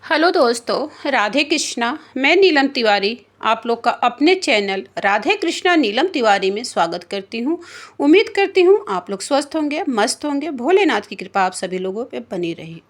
Hello दोस्तों, राधे कृष्णा। मैं नीलम तिवारी आप लोग का अपने चैनल राधे कृष्णा नीलम तिवारी में स्वागत करती हूँ। उम्मीद करती हूँ आप लोग स्वस्थ होंगे, मस्त होंगे। भोलेनाथ की कृपा आप सभी लोगों पे बनी रही।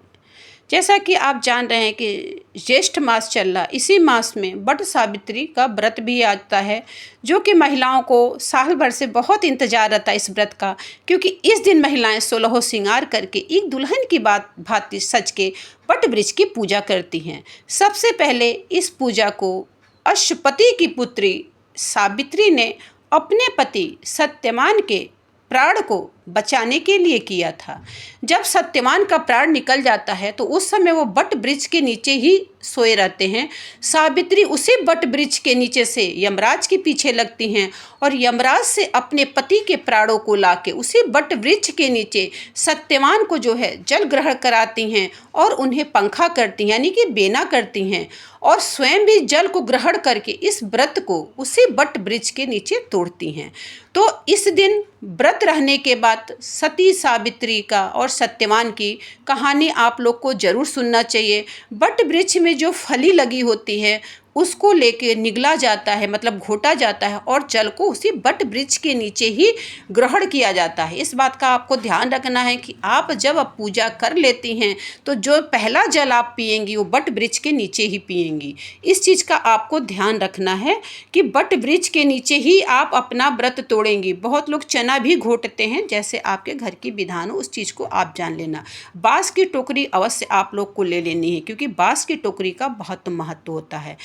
जैसा कि आप जान रहे हैं कि ज्येष्ठ मास चल रहा, इसी मास में वट सावित्री का व्रत भी आता है, जो कि महिलाओं को साल भर से बहुत इंतजार रहता है इस व्रत का। क्योंकि इस दिन महिलाएं सोलहो श्रृंगार करके एक दुल्हन की बात भांति सज के वट वृक्ष की पूजा करती हैं। सबसे पहले इस पूजा को अश्वपति की पुत्री सावित्री ने अपने पति सत्यवान के प्राण को बचाने के लिए किया था। जब सत्यवान का प्राण निकल जाता है तो उस समय वो वट वृक्ष के नीचे ही सोए रहते हैं। सावित्री उसी वट वृक्ष के नीचे से यमराज के पीछे लगती हैं और यमराज से अपने पति के प्राणों को लाके उसी वट वृक्ष के नीचे सत्यवान को जो है जल ग्रहण कराती हैं और उन्हें पंखा करती हैं, यानी कि बेना करती हैं, और स्वयं भी जल को ग्रहण करके इस व्रत को उसी वट वृक्ष के नीचे तोड़ती हैं। तो इस दिन व्रत रहने के बाद सती सावित्री का और सत्यवान की कहानी आप लोग को जरूर सुनना चाहिए। वट वृक्ष में जो फली लगी होती है उसको लेके निगला जाता है, मतलब घोटा जाता है, और जल को उसी वट वृक्ष के नीचे ही ग्रहण किया जाता है। इस बात का आपको ध्यान रखना है कि आप जब पूजा कर लेती हैं तो जो पहला जल आप पिएंगी वो वट वृक्ष के नीचे ही पिएंगी। इस चीज़ का आपको ध्यान रखना है कि वट वृक्ष के नीचे ही आप अपना व्रत तोड़ेंगी। बहुत लोग चना भी घोटते हैं, जैसे आपके घर की विधान हो उस चीज़ को आप जान लेना। बाँस की टोकरी अवश्य आप लोग को ले लेनी है, क्योंकि बाँस की टोकरी का बहुत महत्व होता है।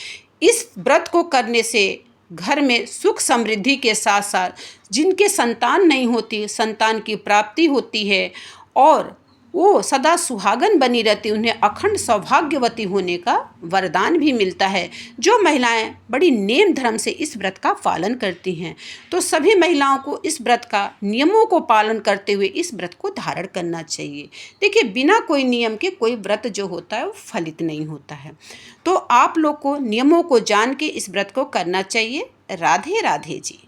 इस व्रत को करने से घर में सुख समृद्धि के साथ साथ जिनके संतान नहीं होती, संतान की प्राप्ति होती है और वो सदा सुहागन बनी रहती, उन्हें अखंड सौभाग्यवती होने का वरदान भी मिलता है। जो महिलाएं बड़ी नेम धर्म से इस व्रत का पालन करती हैं, तो सभी महिलाओं को इस व्रत का नियमों को पालन करते हुए इस व्रत को धारण करना चाहिए। देखिए, बिना कोई नियम के कोई व्रत जो होता है वो फलित नहीं होता है। तो आप लोग को नियमों को जान के इस व्रत को करना चाहिए। राधे राधे जी।